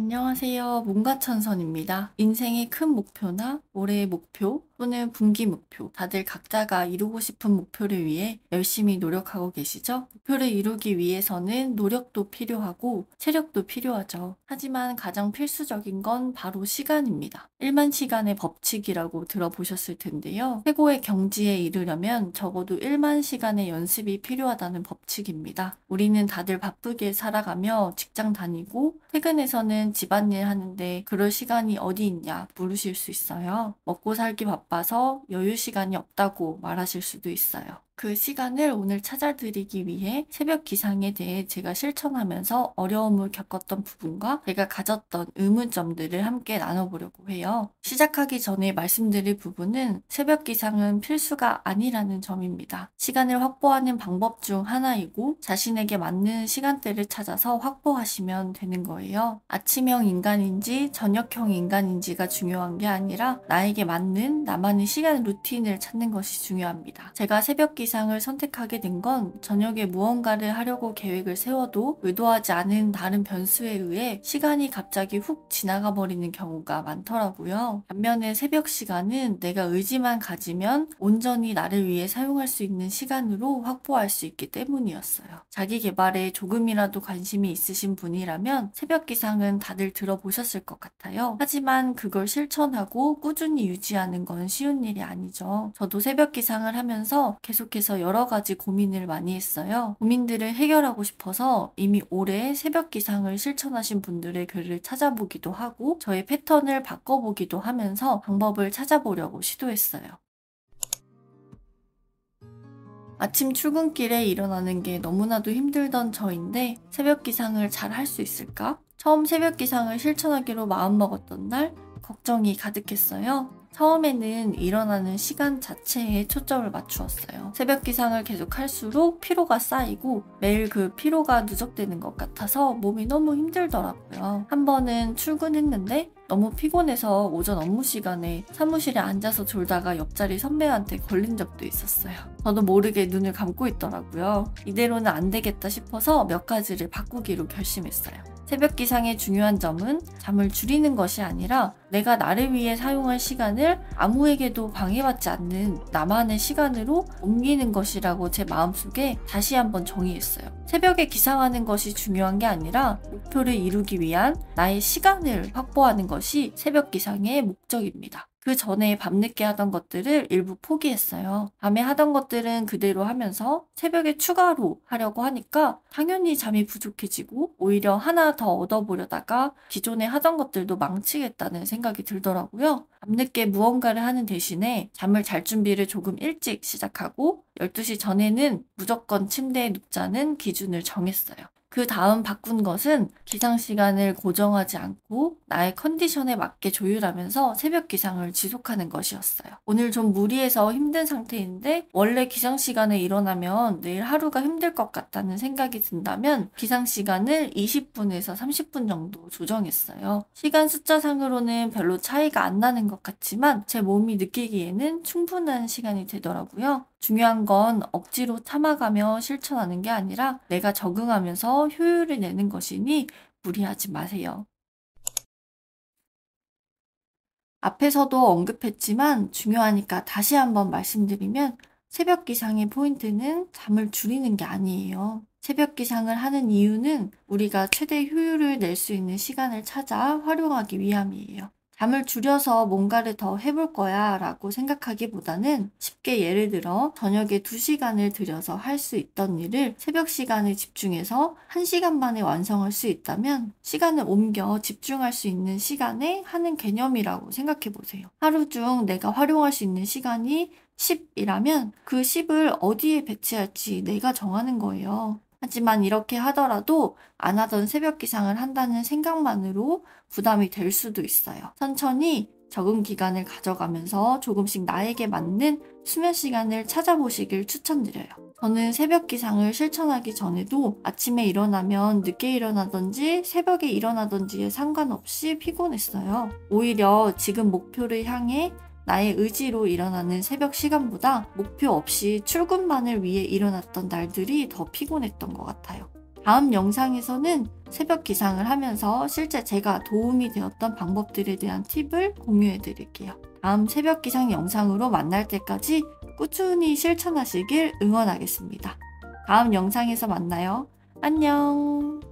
안녕하세요. 문가천선입니다. 인생의 큰 목표나 올해의 목표 또는 분기 목표, 다들 각자가 이루고 싶은 목표를 위해 열심히 노력하고 계시죠? 목표를 이루기 위해서는 노력도 필요하고 체력도 필요하죠. 하지만 가장 필수적인 건 바로 시간입니다. 1만 시간의 법칙이라고 들어보셨을 텐데요. 최고의 경지에 이르려면 적어도 1만 시간의 연습이 필요하다는 법칙입니다. 우리는 다들 바쁘게 살아가며 직장 다니고 퇴근해서는 집안일 하는데 그럴 시간이 어디 있냐 물으실 수 있어요. 먹고 살기 바빠서 여유 시간이 없다고 말하실 수도 있어요. 그 시간을 오늘 찾아드리기 위해 새벽 기상에 대해 제가 실천하면서 어려움을 겪었던 부분과 제가 가졌던 의문점들을 함께 나눠보려고 해요. 시작하기 전에 말씀드릴 부분은 새벽 기상은 필수가 아니라는 점입니다. 시간을 확보하는 방법 중 하나이고 자신에게 맞는 시간대를 찾아서 확보하시면 되는 거예요. 아침형 인간인지 저녁형 인간인지가 중요한 게 아니라 나에게 맞는 나만의 시간 루틴을 찾는 것이 중요합니다. 제가 새벽 기상을 선택하게 된 건 저녁에 무언가를 하려고 계획을 세워도 의도하지 않은 다른 변수에 의해 시간이 갑자기 훅 지나가 버리는 경우가 많더라고요. 반면에 새벽 시간은 내가 의지만 가지면 온전히 나를 위해 사용할 수 있는 시간으로 확보할 수 있기 때문이었어요. 자기 개발에 조금이라도 관심이 있으신 분이라면 새벽 기상은 다들 들어보셨을 것 같아요. 하지만 그걸 실천하고 꾸준히 유지하는 건 쉬운 일이 아니죠. 저도 새벽 기상을 하면서 계속해서 여러 가지 고민을 많이 했어요. 고민들을 해결하고 싶어서 이미 올해 새벽 기상을 실천하신 분들의 글을 찾아보기도 하고 저의 패턴을 바꿔보기도 하면서 방법을 찾아보려고 시도했어요. 아침 출근길에 일어나는 게 너무나도 힘들던 저인데 새벽 기상을 잘 할 수 있을까? 처음 새벽 기상을 실천하기로 마음먹었던 날 걱정이 가득했어요. 처음에는 일어나는 시간 자체에 초점을 맞추었어요. 새벽 기상을 계속 할수록 피로가 쌓이고 매일 그 피로가 누적되는 것 같아서 몸이 너무 힘들더라고요. 한 번은 출근했는데 너무 피곤해서 오전 업무 시간에 사무실에 앉아서 졸다가 옆자리 선배한테 걸린 적도 있었어요. 저도 모르게 눈을 감고 있더라고요. 이대로는 안 되겠다 싶어서 몇 가지를 바꾸기로 결심했어요. 새벽 기상의 중요한 점은 잠을 줄이는 것이 아니라 내가 나를 위해 사용할 시간을 아무에게도 방해받지 않는 나만의 시간으로 옮기는 것이라고 제 마음속에 다시 한번 정의했어요. 새벽에 기상하는 것이 중요한 게 아니라 목표를 이루기 위한 나의 시간을 확보하는 것이 새벽 기상의 목적입니다. 그 전에 밤늦게 하던 것들을 일부 포기했어요. 밤에 하던 것들은 그대로 하면서 새벽에 추가로 하려고 하니까 당연히 잠이 부족해지고 오히려 하나 더 얻어보려다가 기존에 하던 것들도 망치겠다는 생각이 들더라고요. 밤늦게 무언가를 하는 대신에 잠을 잘 준비를 조금 일찍 시작하고 12시 전에는 무조건 침대에 눕자는 기준을 정했어요. 그 다음 바꾼 것은 기상 시간을 고정하지 않고 나의 컨디션에 맞게 조율하면서 새벽 기상을 지속하는 것이었어요. 오늘 좀 무리해서 힘든 상태인데 원래 기상 시간에 일어나면 내일 하루가 힘들 것 같다는 생각이 든다면 기상 시간을 20분에서 30분 정도 조정했어요. 시간 숫자상으로는 별로 차이가 안 나는 것 같지만 제 몸이 느끼기에는 충분한 시간이 되더라고요. 중요한 건 억지로 참아가며 실천하는 게 아니라 내가 적응하면서 효율을 내는 것이니 무리하지 마세요. 앞에서도 언급했지만 중요하니까 다시 한번 말씀드리면 새벽 기상의 포인트는 잠을 줄이는 게 아니에요. 새벽 기상을 하는 이유는 우리가 최대 효율을 낼 수 있는 시간을 찾아 활용하기 위함이에요. 잠을 줄여서 뭔가를 더 해볼 거야 라고 생각하기보다는 쉽게 예를 들어 저녁에 2시간을 들여서 할 수 있던 일을 새벽 시간에 집중해서 1시간 만에 완성할 수 있다면 시간을 옮겨 집중할 수 있는 시간에 하는 개념이라고 생각해 보세요. 하루 중 내가 활용할 수 있는 시간이 10이라면 그 10을 어디에 배치할지 내가 정하는 거예요. 하지만 이렇게 하더라도 안 하던 새벽 기상을 한다는 생각만으로 부담이 될 수도 있어요. 천천히 적응 기간을 가져가면서 조금씩 나에게 맞는 수면 시간을 찾아보시길 추천드려요. 저는 새벽 기상을 실천하기 전에도 아침에 일어나면 늦게 일어나든지 새벽에 일어나든지에 상관없이 피곤했어요. 오히려 지금 목표를 향해 나의 의지로 일어나는 새벽 시간보다 목표 없이 출근만을 위해 일어났던 날들이 더 피곤했던 것 같아요. 다음 영상에서는 새벽 기상을 하면서 실제 제가 도움이 되었던 방법들에 대한 팁을 공유해 드릴게요. 다음 새벽 기상 영상으로 만날 때까지 꾸준히 실천하시길 응원하겠습니다. 다음 영상에서 만나요. 안녕.